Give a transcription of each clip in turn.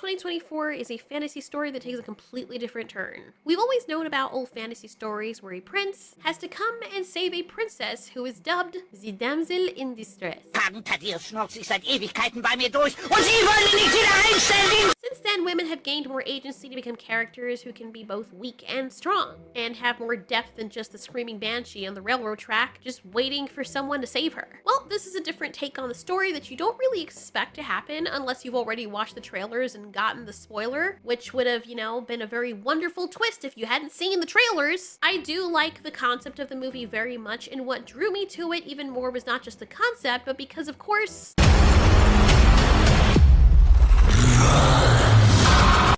2024 is a fantasy story that takes a completely different turn. We've always known about old fantasy stories where a prince has to come and save a princess who is dubbed the damsel in distress. Tadir schnauzt sich seit Ewigkeiten bei mir durch und Sie wollen ihn nicht wieder einstellen! Since then, women have gained more agency to become characters who can be both weak and strong, and have more depth than just the screaming banshee on the railroad track, just waiting for someone to save her. Well, this is a different take on the story that you don't really expect to happen unless you've already watched the trailers and gotten the spoiler, which would have, been a very wonderful twist if you hadn't seen the trailers. I do like the concept of the movie very much, and what drew me to it even more was not just the concept, but because, of course,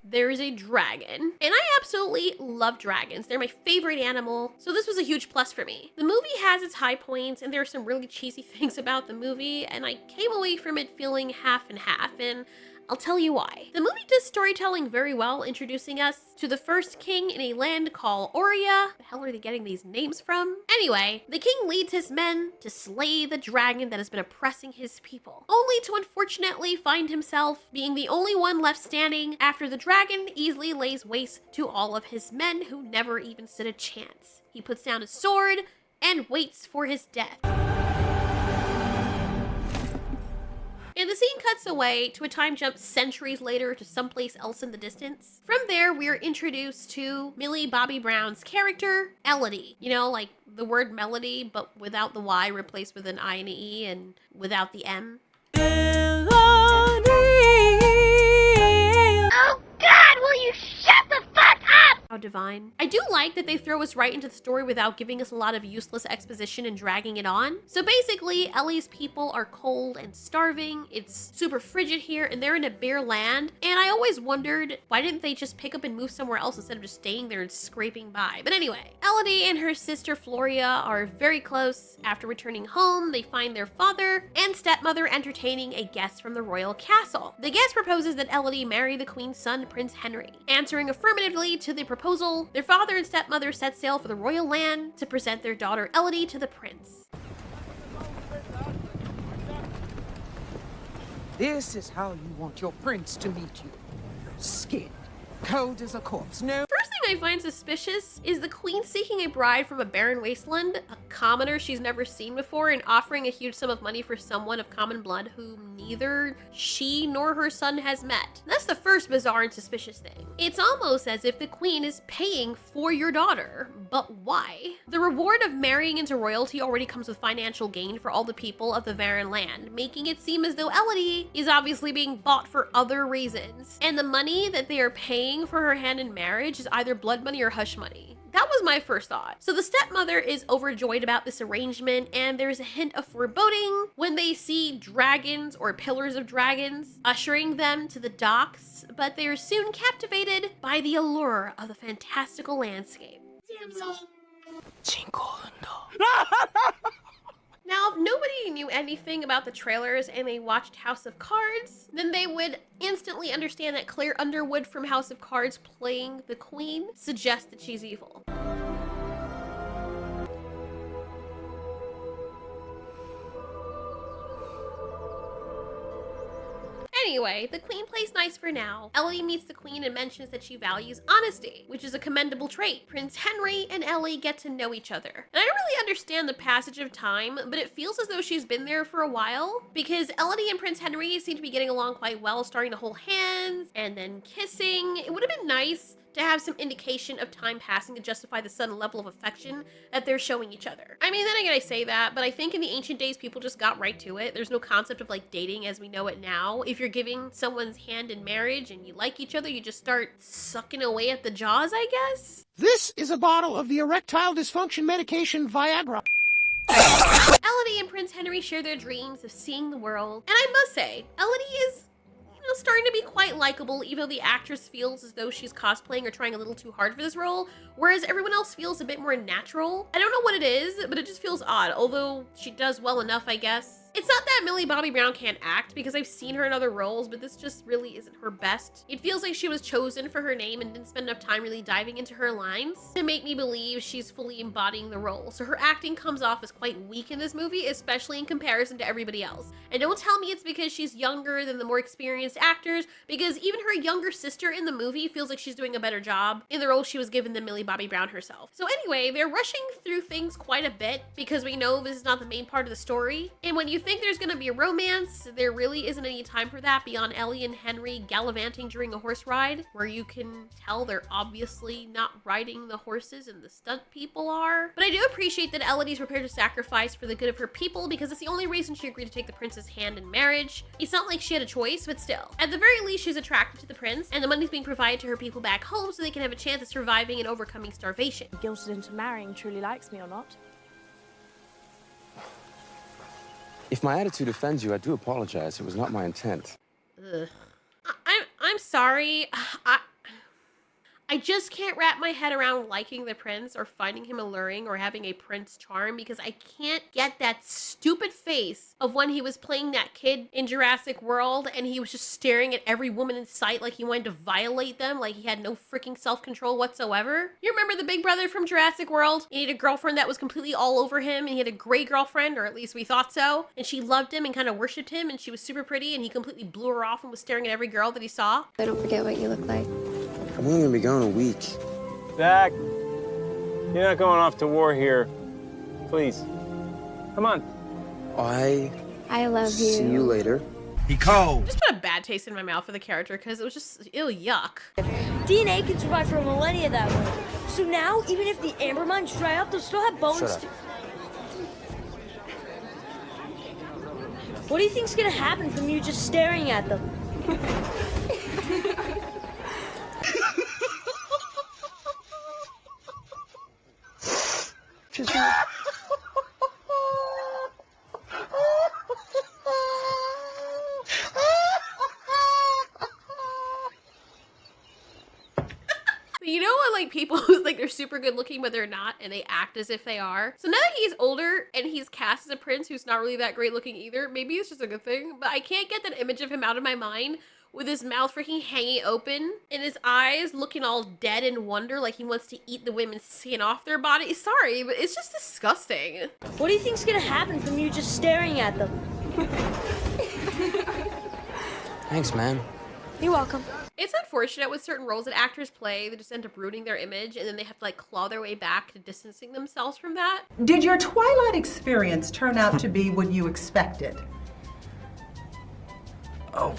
there is a dragon. And I absolutely love dragons. They're my favorite animal, so this was a huge plus for me. The movie has its high points, and there are some really cheesy things about the movie, and I came away from it feeling half and half, and I'll tell you why. The movie does storytelling very well, introducing us to the first king in a land called Auria. The hell are they getting these names from? Anyway, the king leads his men to slay the dragon that has been oppressing his people, only to unfortunately find himself being the only one left standing after the dragon easily lays waste to all of his men who never even stood a chance. He puts down his sword and waits for his death. And the scene cuts away to a time jump centuries later to someplace else in the distance. From there, we are introduced to Millie Bobby Brown's character, Elodie. Like the word melody, but without the Y, replaced with an I and an E, and without the M. Oh God, will you shut the fuck up? How divine. I do like that they throw us right into the story without giving us a lot of useless exposition and dragging it on. So basically, Ellie's people are cold and starving. It's super frigid here, and they're in a bare land. And I always wondered, why didn't they just pick up and move somewhere else instead of just staying there and scraping by? But anyway, Elodie and her sister Floria are very close. After returning home, they find their father and stepmother entertaining a guest from the royal castle. The guest proposes that Elodie marry the queen's son, Prince Henry. Answering affirmatively to the proposal, their father and stepmother set sail for the royal land to present their daughter Elodie to the prince. This is how you want your prince to meet you. Skin, cold as a corpse, no... First thing I find suspicious is the queen seeking a bride from a barren wasteland, a commoner she's never seen before, and offering a huge sum of money for someone of common blood whom neither she nor her son has met. That's the first bizarre and suspicious thing. It's almost as if the queen is paying for your daughter, but why? The reward of marrying into royalty already comes with financial gain for all the people of the barren land, making it seem as though Elodie is obviously being bought for other reasons. And the money that they are paying for her hand in marriage is either blood money or hush money. That was my first thought. So the stepmother is overjoyed about this arrangement, and there's a hint of foreboding when they see dragons or pillars of dragons ushering them to the docks, but they are soon captivated by the allure of the fantastical landscape. DAMSEL. Now, if nobody knew anything about the trailers and they watched House of Cards, then they would instantly understand that Claire Underwood from House of Cards playing the queen suggests that she's evil. Anyway, the queen plays nice for now. Elodie meets the queen and mentions that she values honesty, which is a commendable trait. Prince Henry and Ellie get to know each other. And I don't really understand the passage of time, but it feels as though she's been there for a while, because Elodie and Prince Henry seem to be getting along quite well, starting to hold hands and then kissing. It would have been nice to have some indication of time passing to justify the sudden level of affection that they're showing each other. I mean, then again, I say that, but I think in the ancient days, people just got right to it. There's no concept of like dating as we know it now. If you're giving someone's hand in marriage and you like each other, you just start sucking away at the jaws, I guess? This is a bottle of the erectile dysfunction medication Viagra. Elodie and Prince Henry share their dreams of seeing the world. And I must say, Elodie is starting to be quite likable, even though the actress feels as though she's cosplaying or trying a little too hard for this role, whereas everyone else feels a bit more natural. I don't know what it is, but it just feels odd, although she does well enough, I guess. It's not that Millie Bobby Brown can't act, because I've seen her in other roles, but this just really isn't her best. It feels like she was chosen for her name and didn't spend enough time really diving into her lines to make me believe she's fully embodying the role. So her acting comes off as quite weak in this movie, especially in comparison to everybody else. And don't tell me it's because she's younger than the more experienced actors, because even her younger sister in the movie feels like she's doing a better job in the role she was given than Millie Bobby Brown herself. So anyway, they're rushing through things quite a bit because we know this is not the main part of the story. And when you think there's gonna be a romance, there really isn't any time for that beyond Ellie and Henry gallivanting during a horse ride, where you can tell they're obviously not riding the horses and the stunt people are. But I do appreciate that Elodie's prepared to sacrifice for the good of her people, because it's the only reason she agreed to take the prince's hand in marriage. It's not like she had a choice, but still. At the very least, she's attracted to the prince, and the money's being provided to her people back home so they can have a chance at surviving and overcoming starvation. Guilted into marrying truly likes me or not. If my attitude offends you, I do apologize. It was not my intent. Ugh. I'm sorry. I just can't wrap my head around liking the prince or finding him alluring or having a prince charm, because I can't get that stupid face of when he was playing that kid in Jurassic World and he was just staring at every woman in sight like he wanted to violate them, like he had no freaking self-control whatsoever. You remember the big brother from Jurassic World? He had a girlfriend that was completely all over him, and he had a great girlfriend, or at least we thought so, and she loved him and kind of worshipped him, and she was super pretty, and he completely blew her off and was staring at every girl that he saw. I don't forget what you look like. I'm only gonna be gone a week. Zach, you're not going off to war here. Please, come on. I love you. See you later. He cold. Just put a bad taste in my mouth for the character because it was just ew, yuck. DNA can survive for millennia that way. So now, even if the amber mines dry up, they'll still have bones. Shut up. What do you think's gonna happen from you just staring at them? You know what, like, people who think they're super good looking but they're not, and they act as if they are? So now that he's older and he's cast as a prince who's not really that great looking either, maybe it's just a good thing, but I can't get that image of him out of my mind with his mouth freaking hanging open and his eyes looking all dead in wonder like he wants to eat the women's skin off their body. Sorry, but it's just disgusting. What do you think's gonna happen from you just staring at them? Thanks, man. You're welcome. It's unfortunate with certain roles that actors play, they just end up ruining their image and then they have to like claw their way back to distancing themselves from that. Did your Twilight experience turn out to be what you expected? Oh,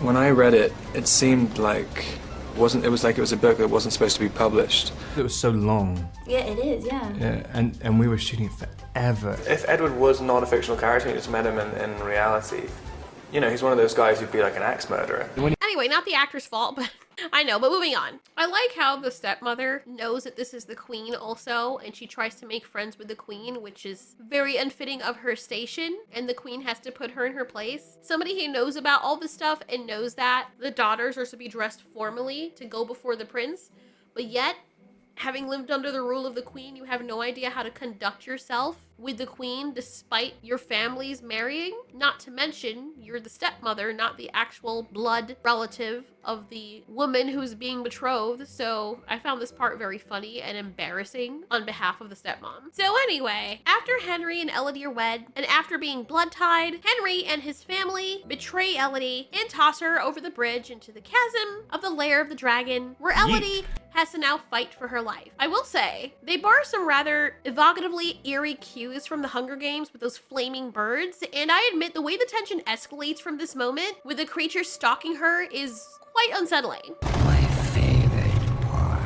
when I read it, it seemed like it was a book that wasn't supposed to be published. It was so long. Yeah, it is, yeah. Yeah, and we were shooting forever. If Edward was not a fictional character, you just met him in reality, you know, he's one of those guys who'd be like an axe murderer. Anyway, not the actor's fault, but I know, but moving on. I like how the stepmother knows that this is the queen also, and she tries to make friends with the queen, which is very unfitting of her station, and the queen has to put her in her place. Somebody who knows about all this stuff and knows that the daughters are to be dressed formally to go before the prince, but yet, having lived under the rule of the queen, you have no idea how to conduct yourself with the queen despite your family's marrying. Not to mention, you're the stepmother, not the actual blood relative of the woman who's being betrothed. So I found this part very funny and embarrassing on behalf of the stepmom. So anyway, after Henry and Elodie are wed, and after being blood tied, Henry and his family betray Elodie and toss her over the bridge into the chasm of the lair of the dragon, where Elodie has to now fight for her life. I will say, they borrow some rather evocatively eerie cues from the Hunger Games with those flaming birds, and I admit the way the tension escalates from this moment with the creature stalking her is quite unsettling. My favorite part.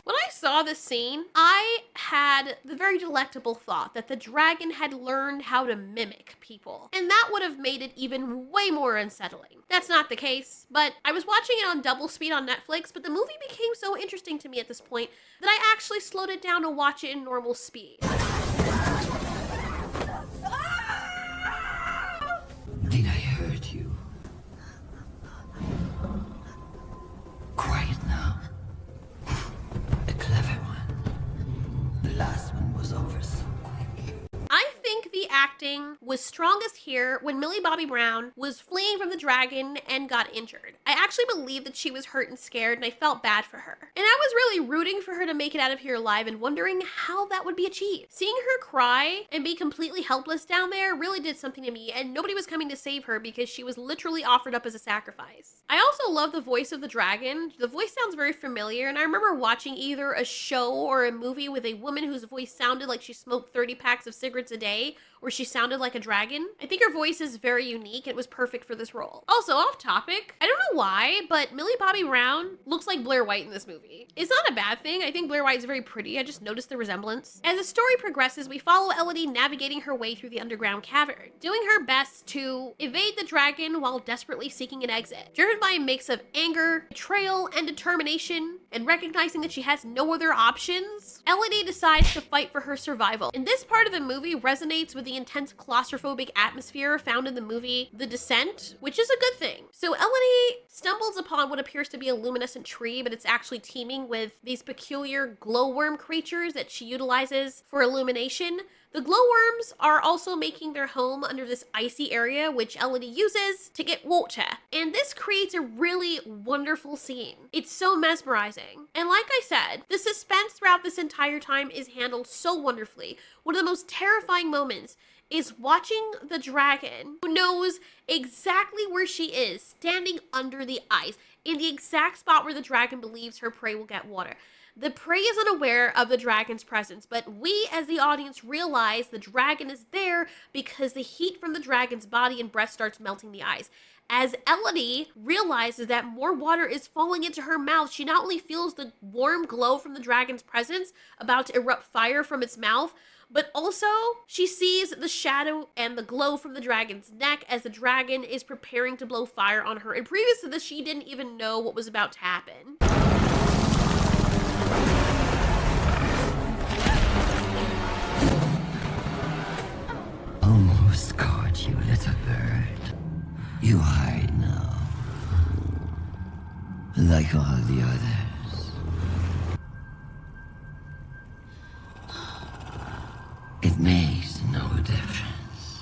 When I saw this scene, I had the very delectable thought that the dragon had learned how to mimic people, and that would have made it even way more unsettling. That's not the case, but I was watching it on double speed on Netflix, but the movie became so interesting to me at this point that I actually slowed it down to watch it in normal speed. Did I hurt you? Quiet now. A clever acting was strongest here when Millie Bobby Brown was fleeing from the dragon and got injured. I actually believed that she was hurt and scared, and I felt bad for her. And I was really rooting for her to make it out of here alive and wondering how that would be achieved. Seeing her cry and be completely helpless down there really did something to me, and nobody was coming to save her because she was literally offered up as a sacrifice. I also love the voice of the dragon. The voice sounds very familiar, and I remember watching either a show or a movie with a woman whose voice sounded like she smoked 30 packs of cigarettes a day, or she sounded like a dragon. I think her voice is very unique. It was perfect for this role. Also, off topic, I don't know why, but Millie Bobby Brown looks like Blair White in this movie. It's not a bad thing. I think Blair White is very pretty. I just noticed the resemblance. As the story progresses, we follow Elodie navigating her way through the underground cavern, doing her best to evade the dragon while desperately seeking an exit. Driven by a mix of anger, betrayal, and determination, and recognizing that she has no other options, Elodie decides to fight for her survival. And this part of the movie resonates with the intense claustrophobic atmosphere found in the movie The Descent, which is a good thing. So Elodie stumbles upon what appears to be a luminescent tree, but it's actually teeming with these peculiar glowworm creatures that she utilizes for illumination. The glowworms are also making their home under this icy area, which Elodie uses to get water. And this creates a really wonderful scene. It's so mesmerizing. And like I said, the suspense throughout this entire time is handled so wonderfully. One of the most terrifying moments is watching the dragon, who knows exactly where she is, standing under the ice, in the exact spot where the dragon believes her prey will get water. The prey is unaware of the dragon's presence, but we as the audience realize the dragon is there because the heat from the dragon's body and breath starts melting the ice. As Elodie realizes that more water is falling into her mouth, she not only feels the warm glow from the dragon's presence about to erupt fire from its mouth, but also she sees the shadow and the glow from the dragon's neck as the dragon is preparing to blow fire on her. And previous to this, she didn't even know what was about to happen. Almost caught you, little bird. You hide now, like all the others. It makes no difference.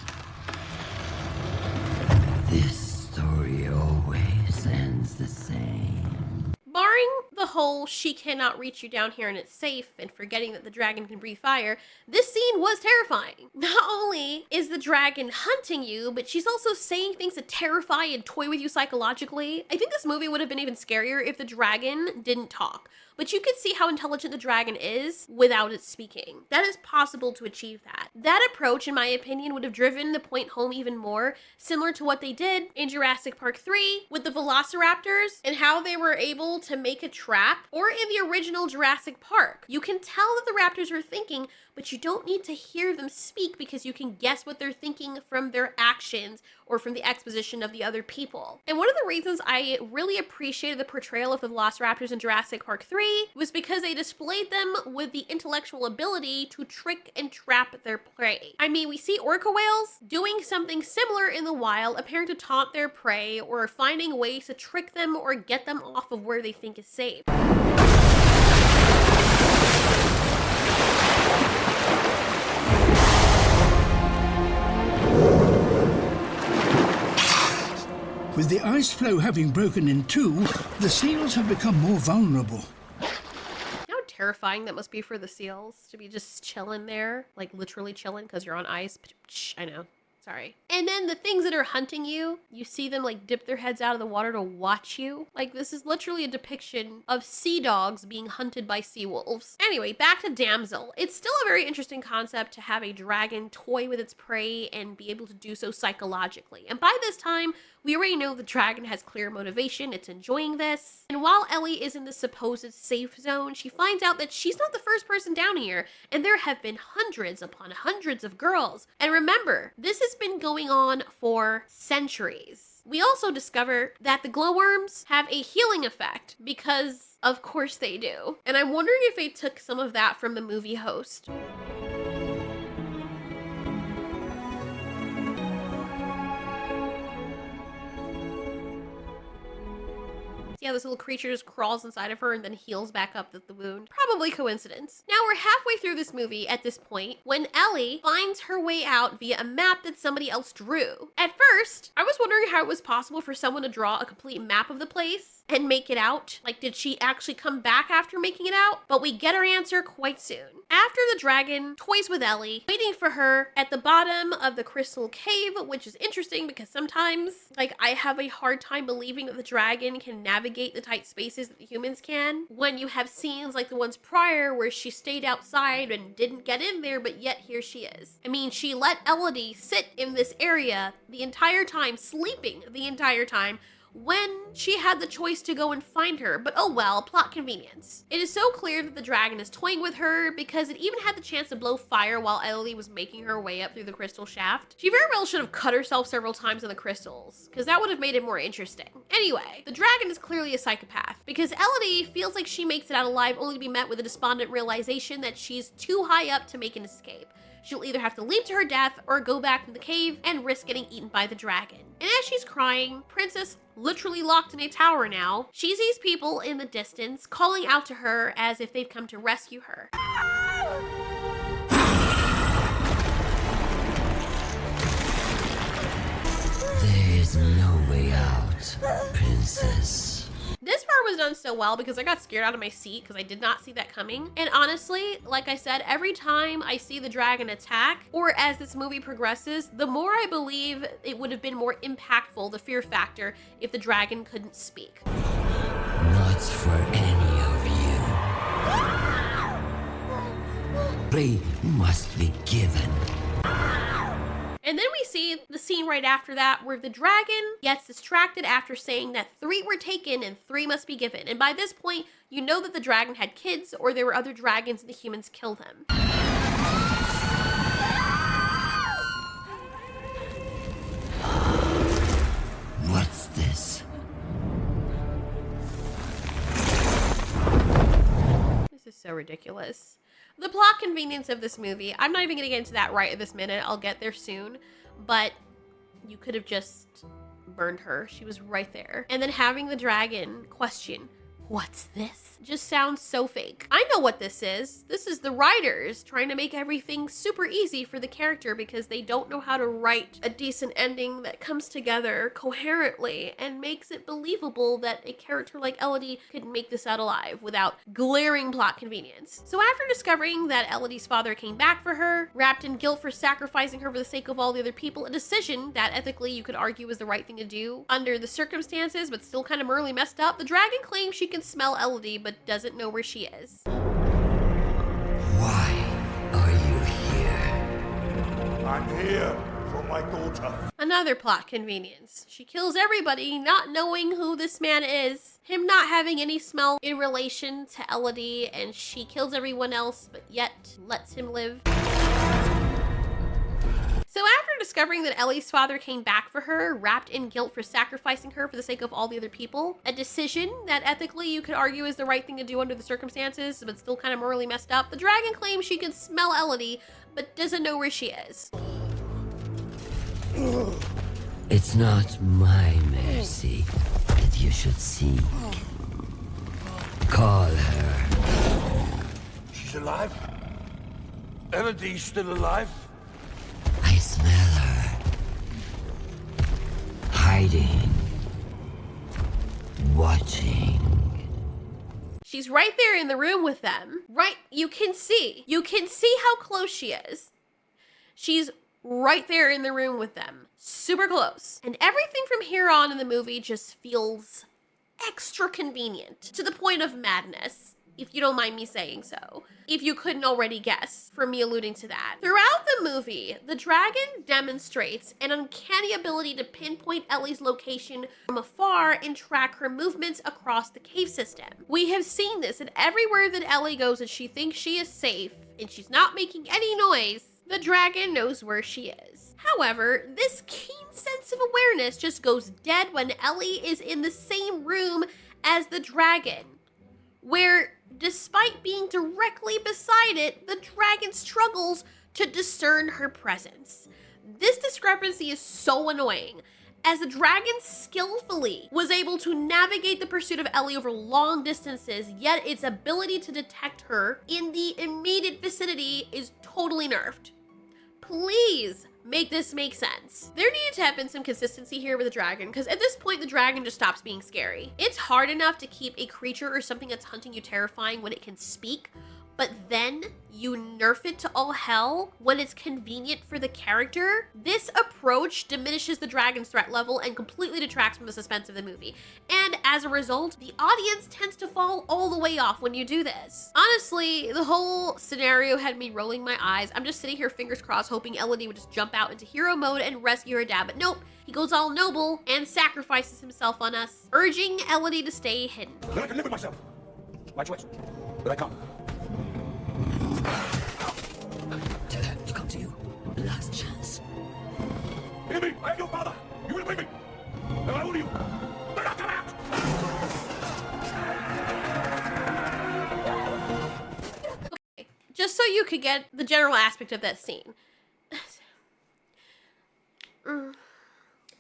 This story always ends the same. Barring the whole she cannot reach you down here and it's safe and forgetting that the dragon can breathe fire, this scene was terrifying. Not only is the dragon hunting you, but she's also saying things to terrify and toy with you psychologically. I think this movie would have been even scarier if the dragon didn't talk. But you could see how intelligent the dragon is without it speaking. That is possible to achieve that. That approach, in my opinion, would have driven the point home even more, similar to what they did in Jurassic Park 3 with the velociraptors and how they were able to make a trap, or in the original Jurassic Park. You can tell that the raptors are thinking, but you don't need to hear them speak because you can guess what they're thinking from their actions or from the exposition of the other people. And one of the reasons I really appreciated the portrayal of the velociraptors in Jurassic Park 3 was because they displayed them with the intellectual ability to trick and trap their prey. I mean, we see orca whales doing something similar in the wild, appearing to taunt their prey or finding ways to trick them or get them off of where they think is safe. With the ice floe having broken in two, the seals have become more vulnerable. You know how terrifying that must be for the seals to be just chilling there, like literally chilling because you're on ice. I know. Sorry. And then the things that are hunting you, you see them like dip their heads out of the water to watch you. Like this is literally a depiction of sea dogs being hunted by sea wolves. Anyway, back to Damsel. It's still a very interesting concept to have a dragon toy with its prey and be able to do so psychologically. And by this time, we already know the dragon has clear motivation. It's enjoying this. And while Ellie is in the supposed safe zone, she finds out that she's not the first person down here, and there have been hundreds upon hundreds of girls. And remember, this has been going on for centuries. We also discover that the glowworms have a healing effect because, of course, they do. And I'm wondering if they took some of that from the movie Host. Yeah, this little creature just crawls inside of her and then heals back up the wound. Probably coincidence. Now we're halfway through this movie at this point when Ellie finds her way out via a map that somebody else drew. At first, I was wondering how it was possible for someone to draw a complete map of the place and make it out. Like, did she actually come back after making it out? But we get our answer quite soon. After the dragon toys with Ellie, waiting for her at the bottom of the crystal cave, which is interesting because sometimes, like, I have a hard time believing that the dragon can navigate the tight spaces that the humans can. When you have scenes like the ones prior where she stayed outside and didn't get in there, but yet here she is. I mean, she let Elodie sit in this area the entire time, sleeping the entire time, when she had the choice to go and find her, but oh well, plot convenience. It is so clear that the dragon is toying with her because it even had the chance to blow fire while Elodie was making her way up through the crystal shaft. She very well should have cut herself several times in the crystals, because that would have made it more interesting. Anyway, the dragon is clearly a psychopath, because Elodie feels like she makes it out alive only to be met with a despondent realization that she's too high up to make an escape. She'll either have to leap to her death or go back to the cave and risk getting eaten by the dragon. And as she's crying, Princess, literally locked in a tower now, she sees people in the distance calling out to her as if they've come to rescue her. There's no way out, Princess. This part was done so well because I got scared out of my seat because I did not see that coming. And honestly, like I said, every time I see the dragon attack, or as this movie progresses, the more I believe it would have been more impactful, the fear factor, if the dragon couldn't speak. Not for any of you. Play must be given. And then we see the scene right after that where the dragon gets distracted after saying that 3 were taken and 3 must be given. And by this point, you know that the dragon had kids or there were other dragons and the humans killed him. What's this? This is so ridiculous. The plot convenience of this movie, I'm not even going to get into that right at this minute. I'll get there soon. But you could have just burned her. She was right there. And then having the dragon question, "What's this?" just sounds so fake. I know what this is. This is the writers trying to make everything super easy for the character because they don't know how to write a decent ending that comes together coherently and makes it believable that a character like Elodie could make this out alive without glaring plot convenience. So after discovering that Elodie's father came back for her, wrapped in guilt for sacrificing her for the sake of all the other people, a decision that ethically you could argue is the right thing to do under the circumstances, but still kind of morally messed up, the dragon claims she can smell Elodie, but doesn't know where she is. Why are you here? I'm here for my daughter. Another plot convenience. She kills everybody, not knowing who this man is, him not having any smell in relation to Elodie, and she kills everyone else, but yet lets him live. So after discovering that Ellie's father came back for her, wrapped in guilt for sacrificing her for the sake of all the other people, a decision that ethically you could argue is the right thing to do under the circumstances, but still kind of morally messed up, the dragon claims she can smell Elodie, but doesn't know where she is. It's not my mercy that you should seek. Call her. She's alive? Elodie's still alive? I smell her. Hiding. Watching. She's right there in the room with them. Right, you can see how close she is. She's right there in the room with them. Super close. And everything from here on in the movie just feels extra convenient to the point of madness, if you don't mind me saying so. If you couldn't already guess from me alluding to that. Throughout the movie, the dragon demonstrates an uncanny ability to pinpoint Ellie's location from afar and track her movements across the cave system. We have seen this, and everywhere that Ellie goes and she thinks she is safe and she's not making any noise, the dragon knows where she is. However, this keen sense of awareness just goes dead when Ellie is in the same room as the dragon, where despite being directly beside it, the dragon struggles to discern her presence. This discrepancy is so annoying. as the dragon skillfully was able to navigate the pursuit of Ellie over long distances, yet its ability to detect her in the immediate vicinity is totally nerfed. Please make this make sense. There needed to have been some consistency here with the dragon, because at this point the dragon just stops being scary. It's hard enough to keep a creature or something that's hunting you terrifying when it can speak, but then you nerf it to all hell when it's convenient for the character. This approach diminishes the dragon's threat level and completely detracts from the suspense of the movie. And as a result, the audience tends to fall all the way off when you do this. Honestly, the whole scenario had me rolling my eyes. I'm just sitting here fingers crossed hoping Elodie would just jump out into hero mode and rescue her dad, but nope. He goes all noble and sacrifices himself on us, urging Elodie to stay hidden. Then I can live with myself. My choice. But I can't. Tell her to come to you. Last chance. Hear me! I am your father! You will obey me! And I order you! Do not come out! Okay, just so you could get the general aspect of that scene.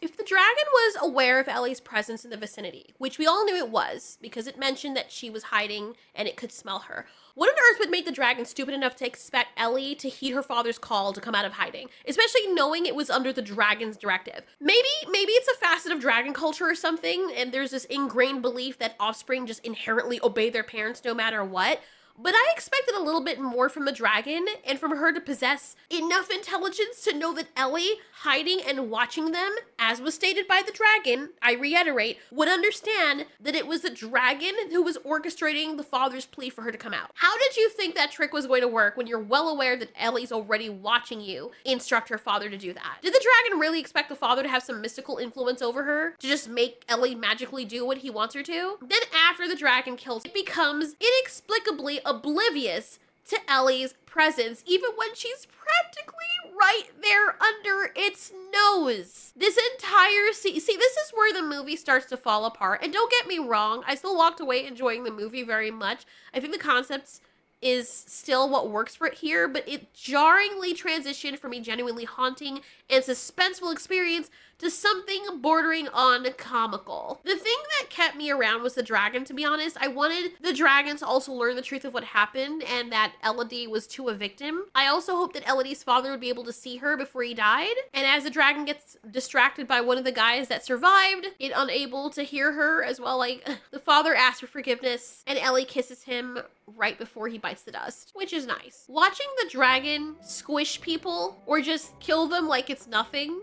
If the dragon was aware of Ellie's presence in the vicinity, which we all knew it was, because it mentioned that she was hiding and it could smell her, what on earth would make the dragon stupid enough to expect Ellie to heed her father's call to come out of hiding, especially knowing it was under the dragon's directive? Maybe it's a facet of dragon culture or something, and there's this ingrained belief that offspring just inherently obey their parents no matter what. But I expected a little bit more from the dragon and from her to possess enough intelligence to know that Ellie, hiding and watching them, as was stated by the dragon, I reiterate, would understand that it was the dragon who was orchestrating the father's plea for her to come out. How did you think that trick was going to work when you're well aware that Ellie's already watching you instruct her father to do that? Did the dragon really expect the father to have some mystical influence over her to just make Ellie magically do what he wants her to? Then after the dragon kills, it becomes inexplicably oblivious to Ellie's presence, even when she's practically right there under its nose. This entire see, this is where the movie starts to fall apart. And don't get me wrong, I still walked away enjoying the movie very much. I think the concepts is still what works for it here, but it jarringly transitioned from a genuinely haunting and suspenseful experience to something bordering on comical. The thing that kept me around was the dragon, to be honest. I wanted the dragon to also learn the truth of what happened and that Elodie was too a victim. I also hoped that Elodie's father would be able to see her before he died. And as the dragon gets distracted by one of the guys that survived, it unable to hear her as well. Like, the father asks for forgiveness and Ellie kisses him right before he bites the dust, which is nice. Watching the dragon squish people or just kill them like it's nothing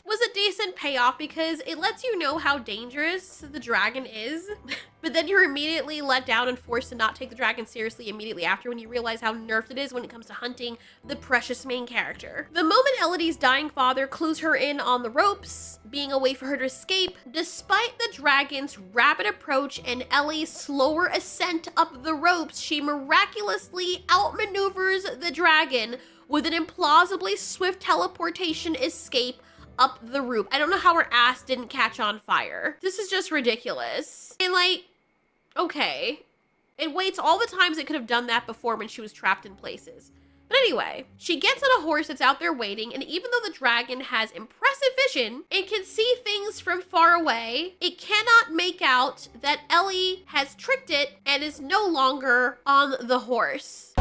was a decent payoff because it lets you know how dangerous the dragon is, but then you're immediately let down and forced to not take the dragon seriously immediately after when you realize how nerfed it is when it comes to hunting the precious main character. The moment Elodie's dying father clues her in on the ropes, being a way for her to escape, despite the dragon's rapid approach and Ellie's slower ascent up the ropes, she miraculously outmaneuvers the dragon with an implausibly swift teleportation escape up the roof. I don't know how her ass didn't catch on fire. This is just ridiculous. And like, okay. It waits all the times it could have done that before when she was trapped in places. But anyway, she gets on a horse that's out there waiting, and even though the dragon has impressive vision and can see things from far away, it cannot make out that Ellie has tricked it and is no longer on the horse.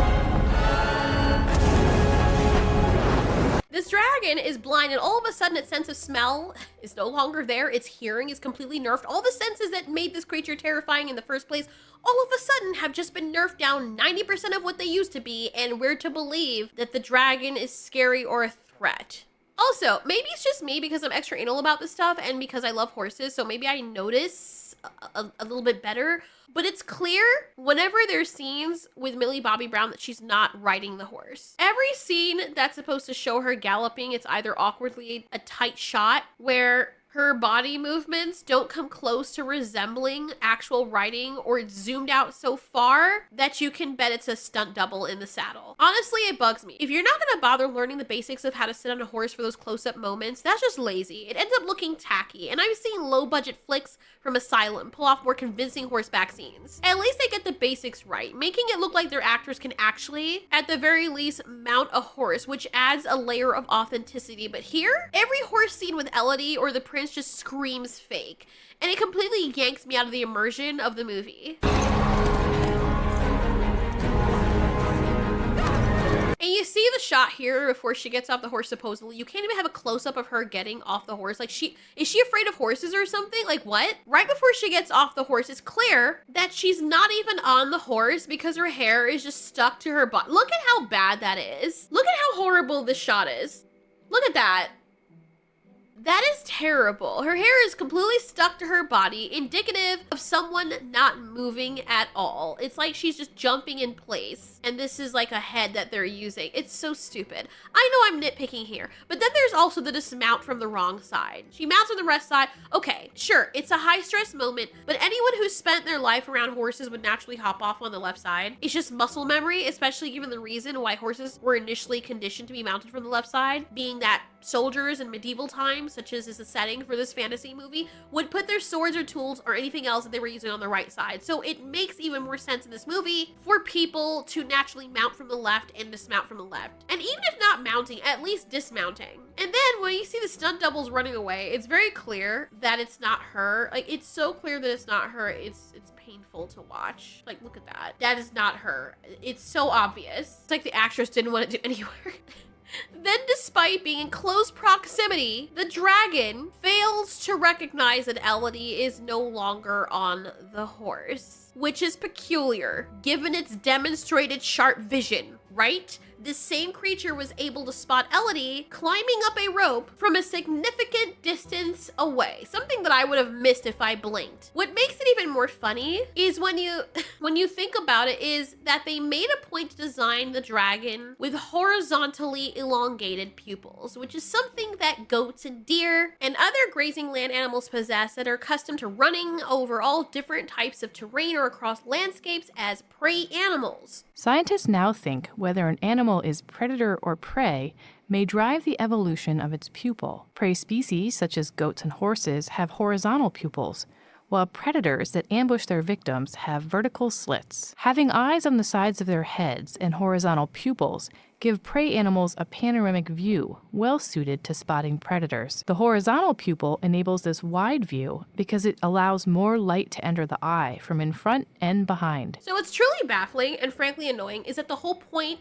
This dragon is blind, and all of a sudden its sense of smell is no longer there. Its hearing is completely nerfed. All the senses that made this creature terrifying in the first place, all of a sudden have just been nerfed down 90% of what they used to be, and we're to believe that the dragon is scary or a threat. Also, maybe it's just me because I'm extra anal about this stuff and because I love horses, so maybe I notice a little bit better. But it's clear whenever there's scenes with Millie Bobby Brown that she's not riding the horse. Every scene that's supposed to show her galloping, it's either awkwardly a tight shot where her body movements don't come close to resembling actual riding, or it's zoomed out so far that you can bet it's a stunt double in the saddle. Honestly, it bugs me. If you're not gonna bother learning the basics of how to sit on a horse for those close-up moments, that's just lazy. It ends up looking tacky, and I've seen low-budget flicks from Asylum pull off more convincing horseback scenes. At least they get the basics right, making it look like their actors can actually, at the very least, mount a horse, which adds a layer of authenticity. But here, every horse scene with Elodie or the prince just screams fake, and it completely yanks me out of the immersion of the movie. And you see the shot here before she gets off the horse, supposedly. You can't even have a close-up of her getting off the horse. Like, is she afraid of horses or something? Like, what? Right before she gets off the horse, it's clear that she's not even on the horse because her hair is just stuck to her body. Look at how bad that is. Look at how horrible this shot is. Look at that. That is terrible. Her hair is completely stuck to her body, indicative of someone not moving at all. It's like she's just jumping in place, and this is like a head that they're using. It's so stupid. I know I'm nitpicking here, but then there's also the dismount from the wrong side. She mounts on the left side. Okay, sure, it's a high-stress moment, but anyone who's spent their life around horses would naturally hop off on the left side. It's just muscle memory, especially given the reason why horses were initially conditioned to be mounted from the left side, being that soldiers in medieval times, such as is the setting for this fantasy movie, would put their swords or tools or anything else that they were using on the right side. So it makes even more sense in this movie for people to naturally mount from the left and dismount from the left. And even if not mounting, at least dismounting. And then when you see the stunt doubles running away, it's very clear that it's not her. Like, it's so clear that it's not her. It's painful to watch. Like, look at that. That is not her. It's so obvious. It's like the actress didn't want to do any work. Then, despite being in close proximity, the dragon fails to recognize that Elodie is no longer on the horse, which is peculiar, given its demonstrated sharp vision, right? This same creature was able to spot Elodie climbing up a rope from a significant distance away, something that I would have missed if I blinked. What makes it even more funny is when you think about it, is that they made a point to design the dragon with horizontally elongated pupils, which is something that goats and deer and other grazing land animals possess, that are accustomed to running over all different types of terrain or across landscapes as prey animals. Scientists now think whether an animal is predator or prey may drive the evolution of its pupil. Prey species, such as goats and horses, have horizontal pupils, while predators that ambush their victims have vertical slits. Having eyes on the sides of their heads and horizontal pupils give prey animals a panoramic view, well suited to spotting predators. The horizontal pupil enables this wide view because it allows more light to enter the eye from in front and behind. So what's truly baffling and frankly annoying is that the whole point,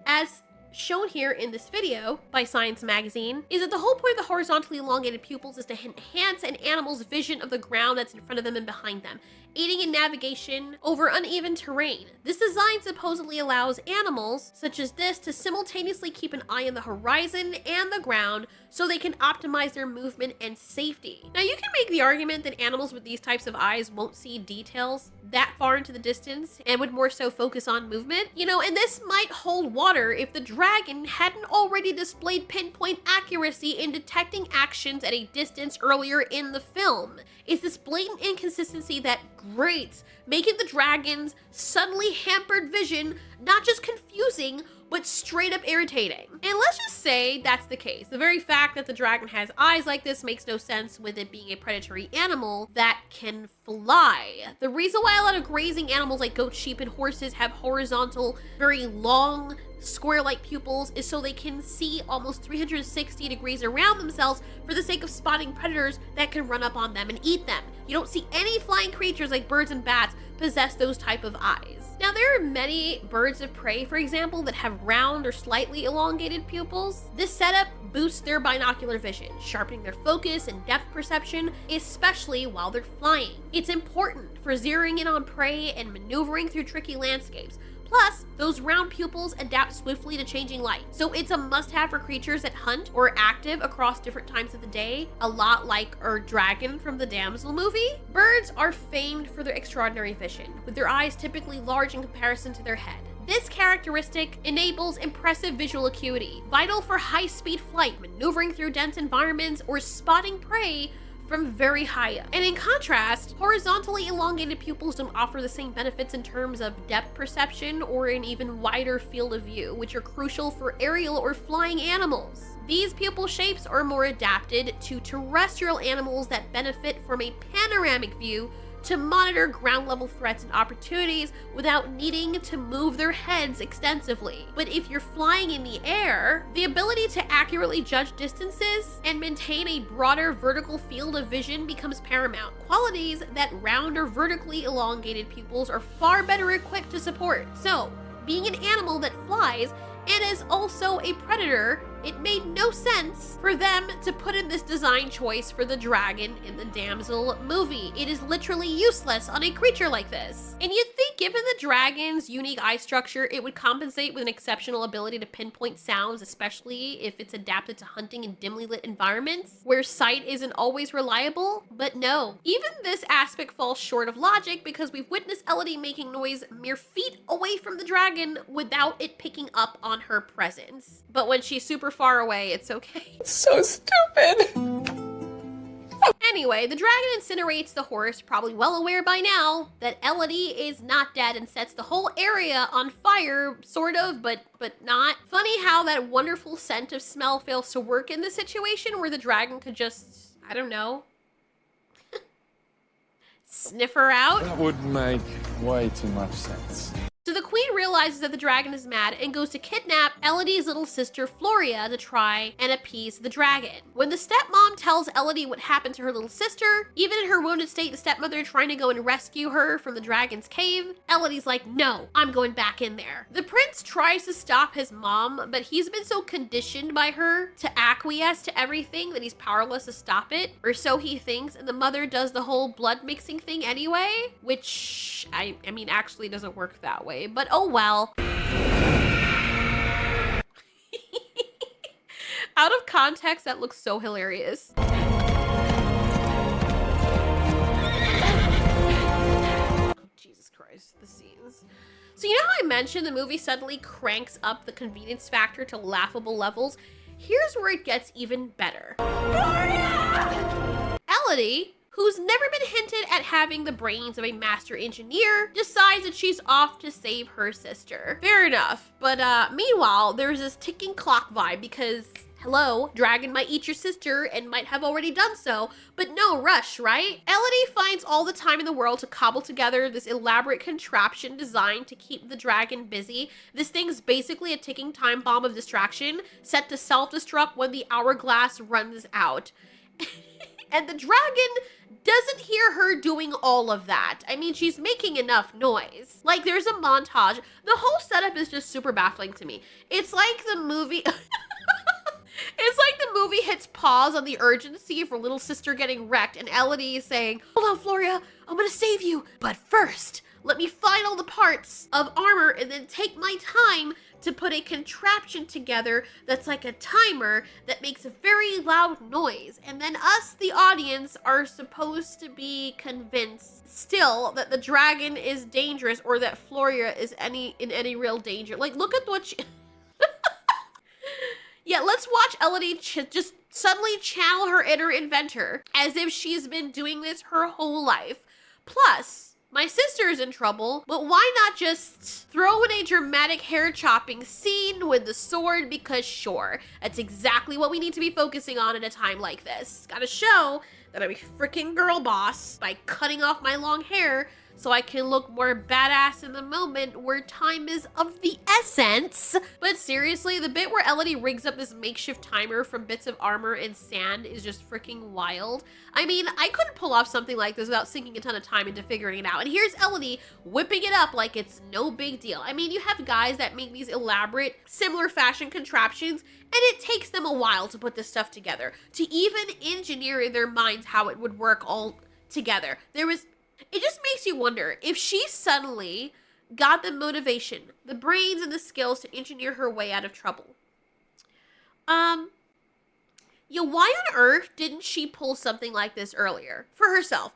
as shown here in this video by Science Magazine, is that the whole point of the horizontally elongated pupils is to enhance an animal's vision of the ground that's in front of them and behind them, aiding in navigation over uneven terrain. This design supposedly allows animals such as this to simultaneously keep an eye on the horizon and the ground so they can optimize their movement and safety. Now, you can make the argument that animals with these types of eyes won't see details that far into the distance and would more so focus on movement, and this might hold water if the dragon hadn't already displayed pinpoint accuracy in detecting actions at a distance earlier in the film. It's this blatant inconsistency that grates, making the dragon's suddenly hampered vision not just confusing, but straight up irritating. And let's just say that's the case. The very fact that the dragon has eyes like this makes no sense with it being a predatory animal that can fly. The reason why a lot of grazing animals like goats, sheep, and horses have horizontal, very long, square-like pupils is so they can see almost 360 degrees around themselves for the sake of spotting predators that can run up on them and eat them. You don't see any flying creatures like birds and bats possess those type of eyes. Now, there are many birds of prey, for example, that have round or slightly elongated pupils. This setup boosts their binocular vision, sharpening their focus and depth perception, especially while they're flying. It's important for zeroing in on prey and maneuvering through tricky landscapes. Plus, those round pupils adapt swiftly to changing light. So it's a must-have for creatures that hunt or are active across different times of the day, a lot like our dragon from the Damsel movie. Birds are famed for their extraordinary vision, with their eyes typically large in comparison to their head. This characteristic enables impressive visual acuity, vital for high-speed flight, maneuvering through dense environments, or spotting prey from very high up. And in contrast, horizontally elongated pupils don't offer the same benefits in terms of depth perception or an even wider field of view, which are crucial for aerial or flying animals. These pupil shapes are more adapted to terrestrial animals that benefit from a panoramic view to monitor ground-level threats and opportunities without needing to move their heads extensively. But if you're flying in the air, the ability to accurately judge distances and maintain a broader vertical field of vision becomes paramount, qualities that round or vertically elongated pupils are far better equipped to support. So, being an animal that flies and is also a predator, it made no sense for them to put in this design choice for the dragon in the Damsel movie. It is literally useless on a creature like this. And you'd think given the dragon's unique eye structure, it would compensate with an exceptional ability to pinpoint sounds, especially if it's adapted to hunting in dimly lit environments where sight isn't always reliable. But no, even this aspect falls short of logic because we've witnessed Elodie making noise mere feet away from the dragon without it picking up on her presence. But when she's super far away, it's okay. It's so stupid. Anyway, the dragon incinerates the horse, probably well aware by now that Elodie is not dead, and sets the whole area on fire, sort of, but not. Funny how that wonderful scent of smell fails to work in this situation where the dragon could just, I don't know, sniff her out. That would make way too much sense. So the queen realizes that the dragon is mad and goes to kidnap Elodie's little sister Floria to try and appease the dragon. When the stepmom tells Elodie what happened to her little sister, even in her wounded state, the stepmother trying to go and rescue her from the dragon's cave, Elodie's like, no, I'm going back in there. The prince tries to stop his mom, but he's been so conditioned by her to acquiesce to everything that he's powerless to stop it, or so he thinks, and the mother does the whole blood mixing thing anyway, which I mean actually doesn't work that way. But oh well. Out of context, that looks so hilarious. Jesus Christ, the scenes. So you know how I mentioned the movie suddenly cranks up the convenience factor to laughable levels? Here's where it gets even better. Elodie, who's never been hinted at having the brains of a master engineer, decides that she's off to save her sister. Fair enough, but meanwhile, there's this ticking clock vibe because, hello, dragon might eat your sister and might have already done so, but no rush, right? Elodie finds all the time in the world to cobble together this elaborate contraption designed to keep the dragon busy. This thing's basically a ticking time bomb of distraction set to self-destruct when the hourglass runs out. And the dragon doesn't hear her doing all of that. I mean, she's making enough noise. Like, there's a montage. The whole setup is just super baffling to me. It's like the movie... It's like the movie hits pause on the urgency for little sister getting wrecked, and Elodie is saying, hold on, Floria, I'm gonna save you. But first, let me find all the parts of armor and then take my time to put a contraption together that's like a timer that makes a very loud noise. And then us, the audience, are supposed to be convinced still that the dragon is dangerous or that Floria is in any real danger. Like, look at what she... Yeah, let's watch Elodie just suddenly channel her inner inventor as if she's been doing this her whole life. Plus, my sister's in trouble, but why not just throw in a dramatic hair chopping scene with the sword? Because sure, that's exactly what we need to be focusing on at a time like this. Gotta show that I'm a freaking girl boss by cutting off my long hair so I can look more badass in the moment where time is of the essence. But seriously, the bit where Elodie rigs up this makeshift timer from bits of armor and sand is just freaking wild. I mean, I couldn't pull off something like this without sinking a ton of time into figuring it out. And here's Elodie whipping it up like it's no big deal. I mean, you have guys that make these elaborate, similar fashion contraptions, and it takes them a while to put this stuff together, to even engineer in their minds how it would work all together. It just makes you wonder if she suddenly got the motivation, the brains, and the skills to engineer her way out of trouble. Yeah, why on earth didn't she pull something like this earlier for herself?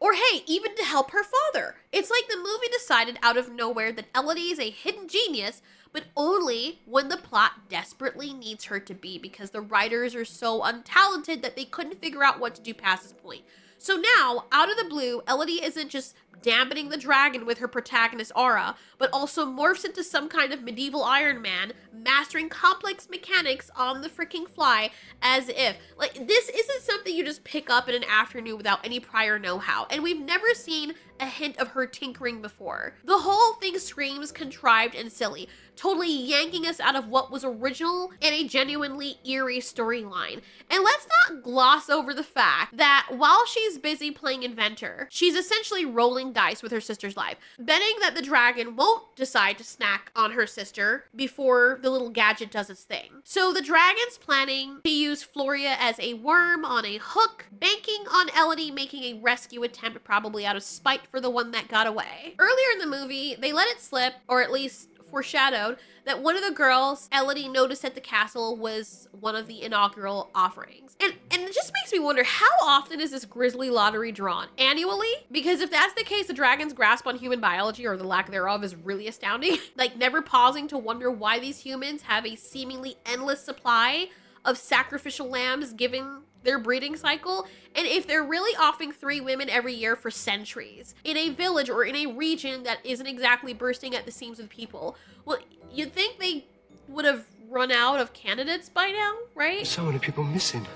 Or hey, even to help her father. It's like the movie decided out of nowhere that Elodie is a hidden genius, but only when the plot desperately needs her to be, because the writers are so untalented that they couldn't figure out what to do past this point. So now, out of the blue, Elodie isn't just dampening the dragon with her protagonist aura, but also morphs into some kind of medieval Iron Man, mastering complex mechanics on the freaking fly, as if, like, this isn't something you just pick up in an afternoon without any prior know-how, and we've never seen a hint of her tinkering before. The whole thing screams contrived and silly, totally yanking us out of what was original and a genuinely eerie storyline. And let's not gloss over the fact that while she's busy playing inventor, she's essentially rolling dice with her sister's life, betting that the dragon won't decide to snack on her sister before the little gadget does its thing. So the dragon's planning to use Floria as a worm on a hook, banking on Elodie making a rescue attempt, probably out of spite for the one that got away. Earlier in the movie, they let it slip, or at least foreshadowed, that one of the girls Elodie noticed at the castle was one of the inaugural offerings. And it just makes me wonder, how often is this grisly lottery drawn? Annually? Because if that's the case, the dragon's grasp on human biology, or the lack thereof, is really astounding. Like, never pausing to wonder why these humans have a seemingly endless supply of sacrificial lambs given their breeding cycle, and if they're really offing 3 women every year for centuries in a village or in a region that isn't exactly bursting at the seams with people, well, you'd think they would have run out of candidates by now, right? So many people missing.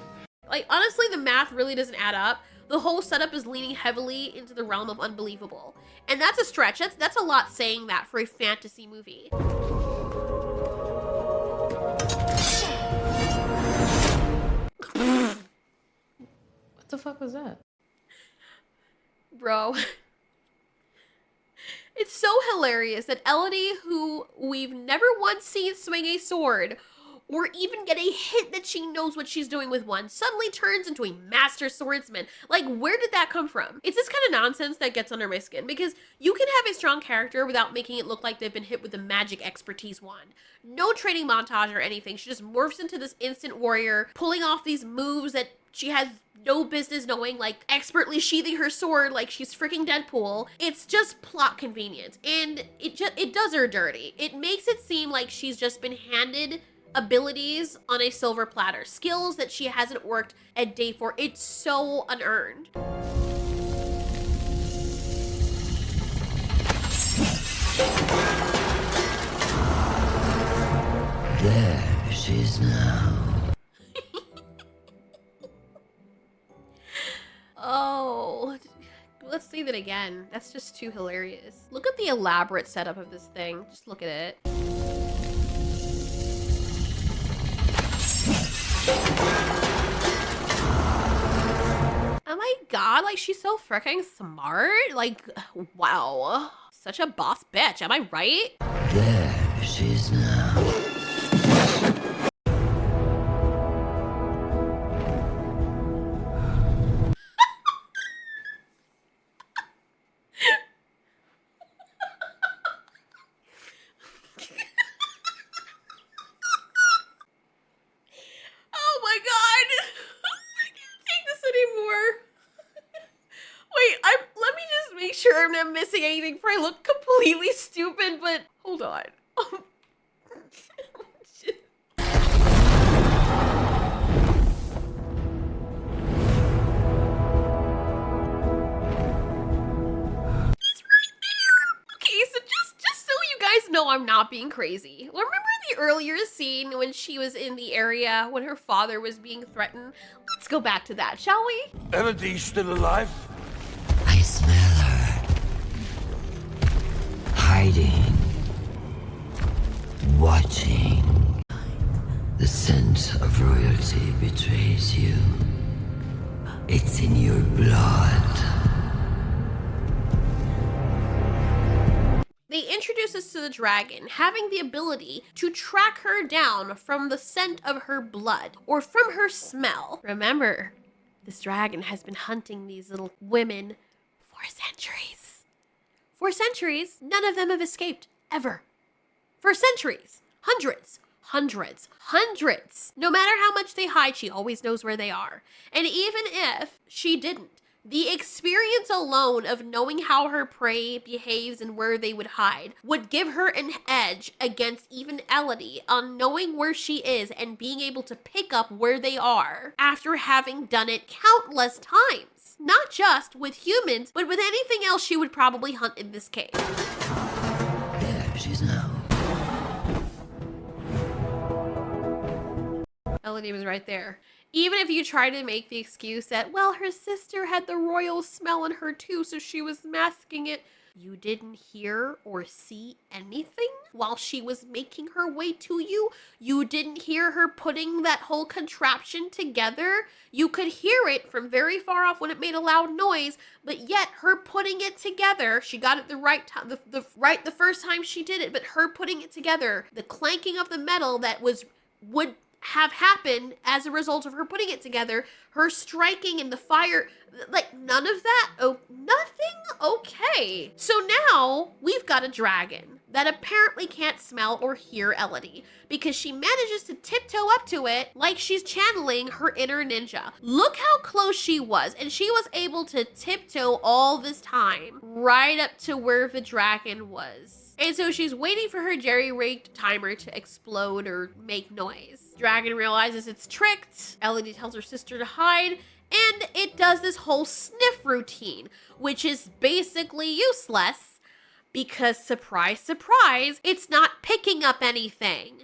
Like, honestly, the math really doesn't add up. The whole setup is leaning heavily into the realm of unbelievable, and that's a stretch. That's a lot saying that for a fantasy movie. What the fuck was that? Bro. It's so hilarious that Elodie, who we've never once seen swing a sword, or even get a hint that she knows what she's doing with one, suddenly turns into a master swordsman. Like, where did that come from? It's this kind of nonsense that gets under my skin, because you can have a strong character without making it look like they've been hit with the magic expertise wand. No training montage or anything. She just morphs into this instant warrior, pulling off these moves that she has no business knowing, like expertly sheathing her sword like she's freaking Deadpool. It's just plot convenience, and it does her dirty. It makes it seem like she's just been handed abilities on a silver platter, skills that she hasn't worked a day for. It's so unearned. There she is now. Oh, let's see that again. That's just too hilarious. Look at the elaborate setup of this thing. Just look at it. Oh my god, like, she's so freaking smart. Like, wow. Such a boss bitch, am I right? There she is now. Oh my god! I can't take this anymore. Wait, let me just make sure I'm not missing anything before I look completely stupid, but hold on. No, I'm not being crazy. Remember the earlier scene when she was in the area when her father was being threatened? Let's go back to that, shall we? Elodie's still alive? I smell her. Hiding. Watching. The scent of royalty betrays you. It's in your blood. They introduce us to the dragon having the ability to track her down from the scent of her blood or from her smell. Remember, this dragon has been hunting these little women for centuries. For centuries, none of them have escaped, ever. For centuries, hundreds. No matter how much they hide, she always knows where they are. And even if she didn't, The experience alone of knowing how her prey behaves and where they would hide would give her an edge against even Elodie on knowing where she is and being able to pick up where they are after having done it countless times. Not just with humans, but with anything else she would probably hunt in this cave. There she is now. Elodie was right there. Even if you try to make the excuse that, well, her sister had the royal smell in her too, so she was masking it, you didn't hear or see anything while she was making her way to you. You didn't hear her putting that whole contraption together. You could hear it from very far off when it made a loud noise, but yet her putting it together, she got it the right time, the first time she did it, but her putting it together, the clanking of the metal that would have happened as a result of her putting it together, her striking in the fire, like none of that, oh, nothing? Okay. So now we've got a dragon that apparently can't smell or hear Elodie because she manages to tiptoe up to it like she's channeling her inner ninja. Look how close she was, and she was able to tiptoe all this time right up to where the dragon was. And so she's waiting for her jerry-rigged timer to explode or make noise. Dragon realizes it's tricked. Elodie tells her sister to hide, and it does this whole sniff routine, which is basically useless because, surprise, surprise, it's not picking up anything.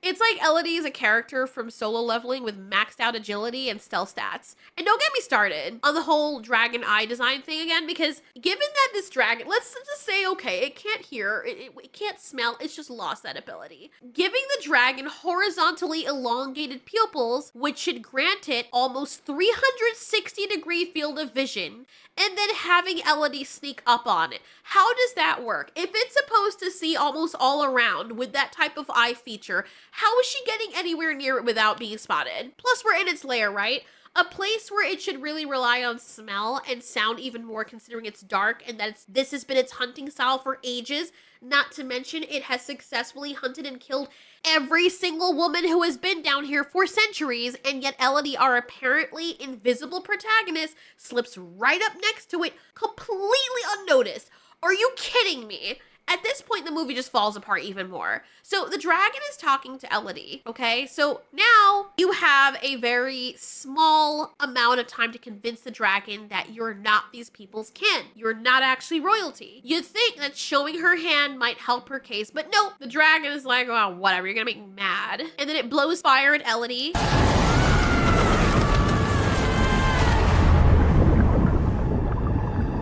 It's like Elodie is a character from Solo Leveling with maxed out agility and stealth stats. And don't get me started on the whole dragon eye design thing again, because given that this dragon, let's just say, okay, it can't hear, it can't smell, it's just lost that ability. Giving the dragon horizontally elongated pupils, which should grant it almost 360-degree field of vision, and then having Elodie sneak up on it. How does that work? If it's supposed to see almost all around with that type of eye feature, how is she getting anywhere near it without being spotted? Plus, we're in its lair, right? A place where it should really rely on smell and sound even more, considering it's dark and that this has been its hunting style for ages. Not to mention, it has successfully hunted and killed every single woman who has been down here for centuries, and yet Elodie, our apparently invisible protagonist, slips right up next to it, completely unnoticed. Are you kidding me? At this point, the movie just falls apart even more. So the dragon is talking to Elodie, okay? So now you have a very small amount of time to convince the dragon that you're not these people's kin. You're not actually royalty. You'd think that showing her hand might help her case, but no, the dragon is like, oh, whatever, you're gonna make me mad. And then it blows fire at Elodie.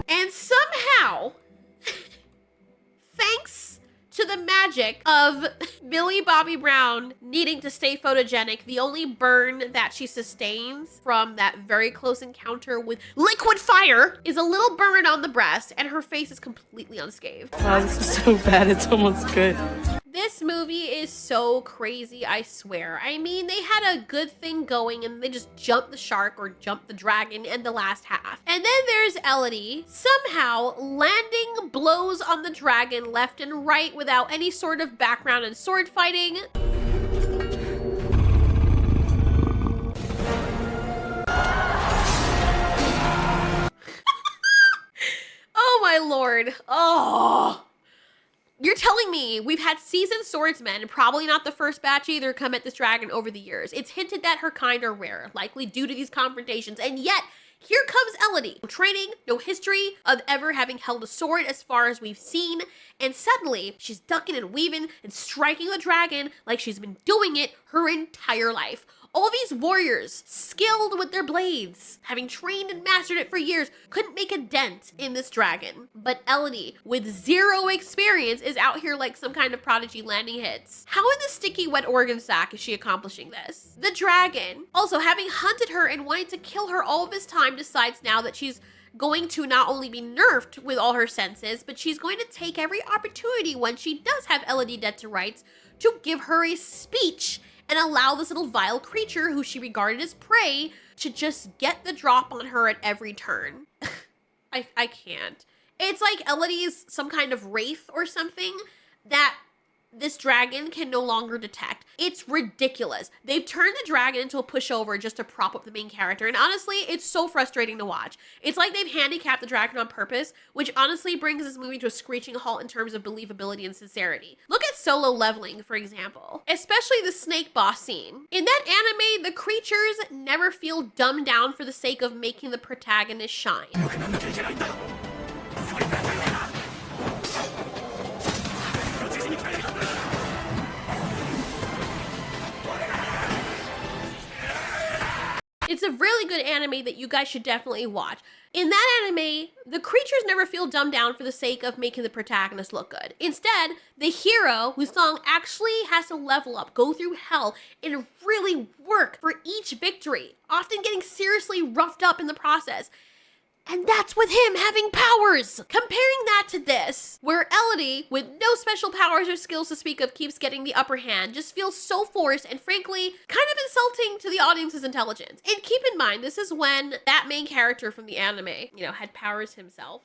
And somehow, thanks to the magic of Millie Bobby Brown needing to stay photogenic, the only burn that she sustains from that very close encounter with liquid fire is a little burn on the breast, and her face is completely unscathed. Wow, this is so bad, it's almost good. This movie is so crazy, I swear. I mean, they had a good thing going and they just jumped the shark or jumped the dragon in the last half. And then there's Elodie somehow landing blows on the dragon left and right without any sort of background in sword fighting. Oh my lord. Oh. You're telling me we've had seasoned swordsmen, probably not the first batch either, come at this dragon over the years. It's hinted that her kind are rare, likely due to these confrontations, and yet here comes Elodie. No training, no history of ever having held a sword as far as we've seen, and suddenly she's ducking and weaving and striking the dragon like she's been doing it her entire life. All these warriors, skilled with their blades, having trained and mastered it for years, couldn't make a dent in this dragon. But Elodie, with zero experience, is out here like some kind of prodigy landing hits. How in the sticky wet organ sack is she accomplishing this? The dragon, also having hunted her and wanting to kill her all this time, decides now that she's going to not only be nerfed with all her senses, but she's going to take every opportunity when she does have Elodie dead to rights to give her a speech and allow this little vile creature who she regarded as prey to just get the drop on her at every turn. I can't. It's like Elodie's some kind of wraith or something that this dragon can no longer detect. It's ridiculous. They've turned the dragon into a pushover just to prop up the main character, and honestly, it's so frustrating to watch. It's like they've handicapped the dragon on purpose, which honestly brings this movie to a screeching halt in terms of believability and sincerity. Look at Solo Leveling, for example, especially the snake boss scene. In that anime, the creatures never feel dumbed down for the sake of making the protagonist shine. It's a really good anime that you guys should definitely watch. In that anime, the creatures never feel dumbed down for the sake of making the protagonist look good. Instead, the hero, whose song actually has to level up, go through hell, and really work for each victory, often getting seriously roughed up in the process. And that's with him having powers. Comparing that to this, where Elodie, with no special powers or skills to speak of, keeps getting the upper hand, just feels so forced and frankly, kind of insulting to the audience's intelligence. And keep in mind, this is when that main character from the anime, you know, had powers himself.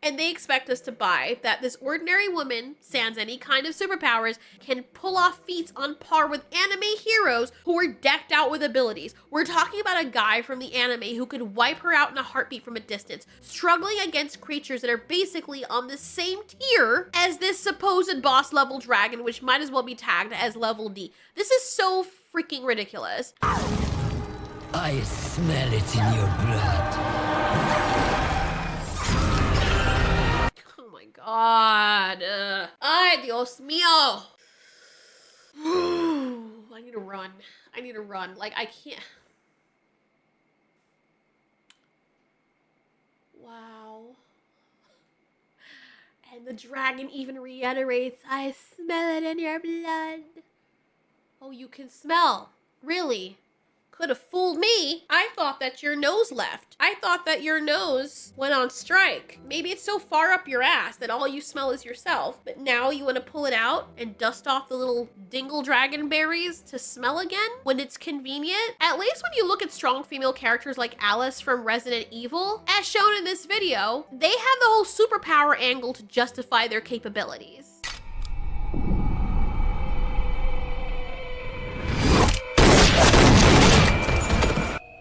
And they expect us to buy that this ordinary woman, sans any kind of superpowers, can pull off feats on par with anime heroes who are decked out with abilities. We're talking about a guy from the anime who could wipe her out in a heartbeat from a distance, struggling against creatures that are basically on the same tier as this supposed boss level dragon, which might as well be tagged as level D. This is so freaking ridiculous. I smell it in your blood. God. Ay, Dios mío. I need to run. I need to run. Like, I can't. Wow. And the dragon even reiterates, I smell it in your blood. Oh, you can smell. Really? Could have fooled me. I thought that your nose left. I thought that your nose went on strike. Maybe it's so far up your ass that all you smell is yourself, but now you want to pull it out and dust off the little dingle dragon berries to smell again when it's convenient? At least when you look at strong female characters like Alice from Resident Evil, as shown in this video, they have the whole superpower angle to justify their capabilities.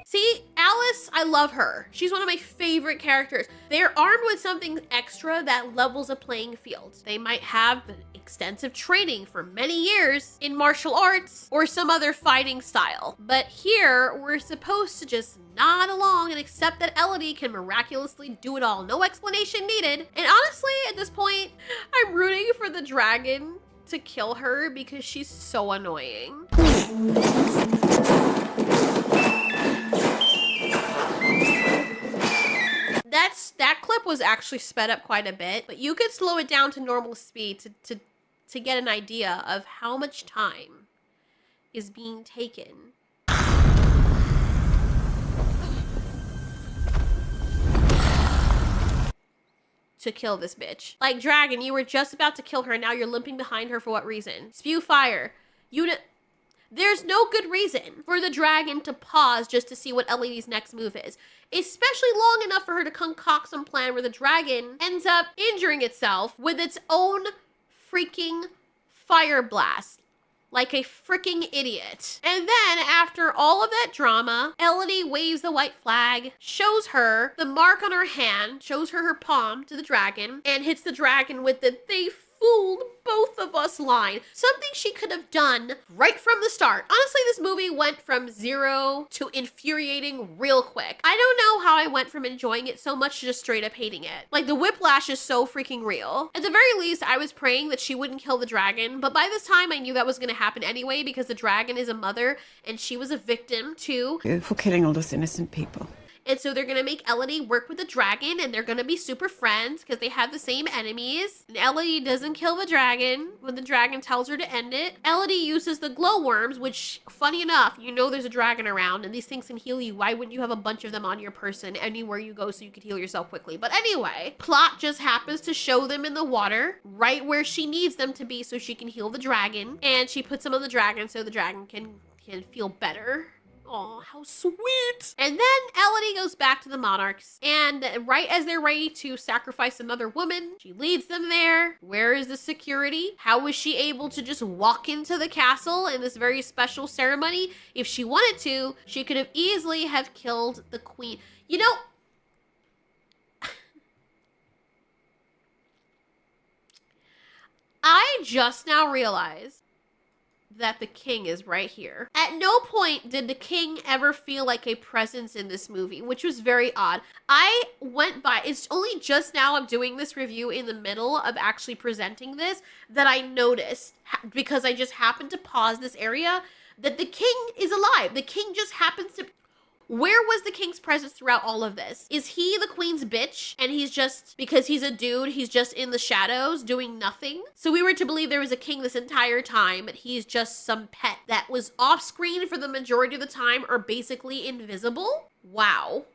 See, Alice, I love her. She's one of my favorite characters. They're armed with something extra that levels a playing field. They might have extensive training for many years in martial arts or some other fighting style. But here, we're supposed to just nod along and accept that Elodie can miraculously do it all. No explanation needed. And honestly, at this point, I'm rooting for the dragon to kill her because she's so annoying. That clip was actually sped up quite a bit, but you could slow it down to normal speed to get an idea of how much time is being taken. To kill this bitch. Like, dragon, you were just about to kill her and now you're limping behind her for what reason? Spew fire. There's no good reason for the dragon to pause just to see what Elodie's next move is, especially long enough for her to concoct some plan where the dragon ends up injuring itself with its own freaking fire blast. Like a freaking idiot. And then after all of that drama, Elodie waves the white flag, shows her the mark on her hand, shows her palm to the dragon, and hits the dragon with the "they fooled both of us" line. Something she could have done right from the start. Honestly, this movie went from 0 to infuriating real quick. I don't know how I went from enjoying it so much to just straight up hating it. Like, the whiplash is so freaking real. At the very least, I was praying that she wouldn't kill the dragon, but by this time I knew that was gonna happen anyway because the dragon is a mother and she was a victim too. For killing all those innocent people. And so they're gonna make Elodie work with the dragon and they're gonna be super friends because they have the same enemies. And Elodie doesn't kill the dragon when the dragon tells her to end it. Elodie uses the glowworms, which, funny enough, you know there's a dragon around and these things can heal you. Why wouldn't you have a bunch of them on your person anywhere you go so you could heal yourself quickly? But anyway, plot just happens to show them in the water right where she needs them to be so she can heal the dragon. And she puts them on the dragon so the dragon can feel better. Oh, how sweet. And then Elodie goes back to the monarchs, and right as they're ready to sacrifice another woman, she leads them there. Where is the security? How was she able to just walk into the castle in this very special ceremony? If she wanted to, she could have easily have killed the queen. You know, I just now realized that the king is right here. At no point did the king ever feel like a presence in this movie, which was very odd. I went by, it's only just now I'm doing this review in the middle of actually presenting this that I noticed, because I just happened to pause this area, that the king is alive. The king just happens to... Where was the king's presence throughout all of this? Is he the queen's bitch and he's just, because he's a dude, he's just in the shadows doing nothing? So we were to believe there was a king this entire time, but he's just some pet that was off screen for the majority of the time or basically invisible? Wow.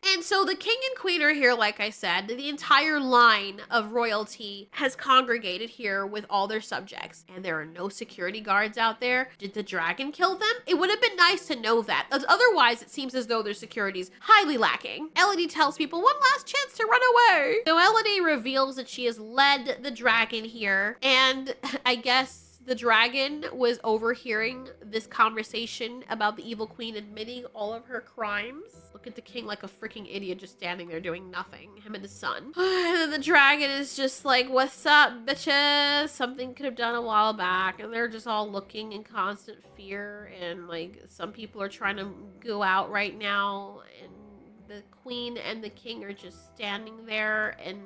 And so the king and queen are here, like I said. The entire line of royalty has congregated here with all their subjects. And there are no security guards out there. Did the dragon kill them? It would have been nice to know that. Otherwise, it seems as though their security is highly lacking. Elodie tells people one last chance to run away. So Elodie reveals that she has led the dragon here. And I guess the dragon was overhearing this conversation about the evil queen admitting all of her crimes. Look at the king like a freaking idiot just standing there doing nothing. Him and his son. And then the dragon is just like, what's up, bitches? Something could have done a while back. And they're just all looking in constant fear. And like some people are trying to go out right now. And the queen and the king are just standing there and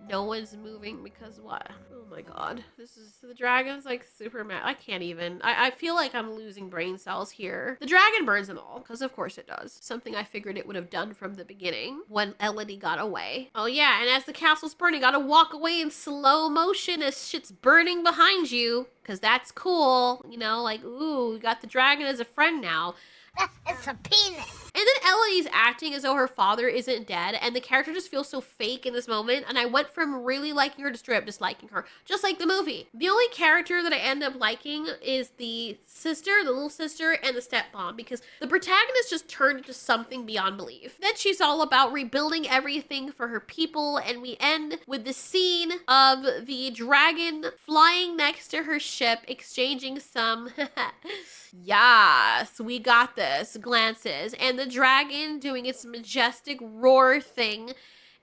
no one's moving because what? Oh my god. This is, the dragon's like super mad. I can't even. I feel like I'm losing brain cells here. The dragon burns them all, because of course it does. Something I figured it would have done from the beginning when Elodie got away. Oh yeah, and as the castle's burning, gotta walk away in slow motion as shit's burning behind you, because that's cool. You know, like, ooh, you got the dragon as a friend now. It's a penis. And then Elodie's acting as though her father isn't dead, and the character just feels so fake in this moment, and I went from really liking her to straight up disliking her, just like the movie. The only character that I end up liking is the sister, the little sister, and the stepmom, because the protagonist just turned into something beyond belief. Then she's all about rebuilding everything for her people, and we end with the scene of the dragon flying next to her ship, exchanging some... Yes, we got this glances, and the dragon doing its majestic roar thing,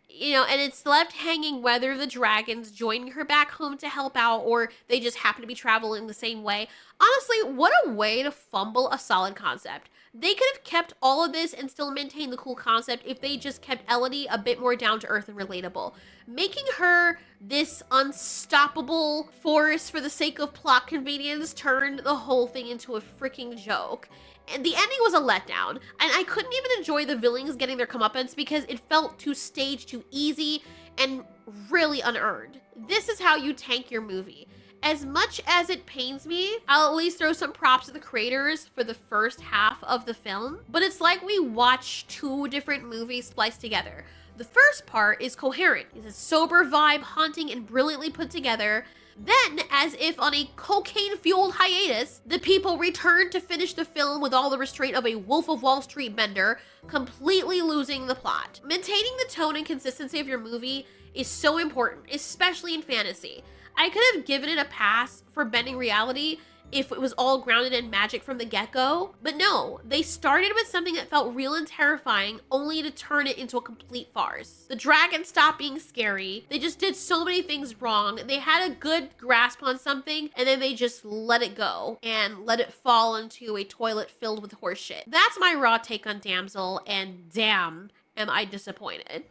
you know, and it's left hanging whether the dragon's joining her back home to help out or they just happen to be traveling the same way. Honestly, what a way to fumble a solid concept. They could have kept all of this and still maintained the cool concept if they just kept Elodie a bit more down to earth and relatable. Making her this unstoppable force for the sake of plot convenience turned the whole thing into a freaking joke. And the ending was a letdown, and I couldn't even enjoy the villains getting their comeuppance because it felt too staged, too easy, and really unearned. This is how you tank your movie. As much as it pains me, I'll at least throw some props to the creators for the first half of the film, but it's like we watched two different movies spliced together. The first part is coherent. It's a sober vibe, haunting, and brilliantly put together. Then, as if on a cocaine-fueled hiatus, the people return to finish the film with all the restraint of a Wolf of Wall Street bender, completely losing the plot. Maintaining the tone and consistency of your movie is so important, especially in fantasy. I could have given it a pass for bending reality if it was all grounded in magic from the get-go, but no, they started with something that felt real and terrifying only to turn it into a complete farce. The dragon stopped being scary. They just did so many things wrong. They had a good grasp on something and then they just let it go and let it fall into a toilet filled with horseshit. That's my raw take on Damsel, and damn, am I disappointed.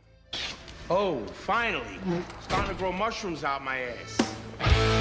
Oh, finally. Starting to grow mushrooms out my ass.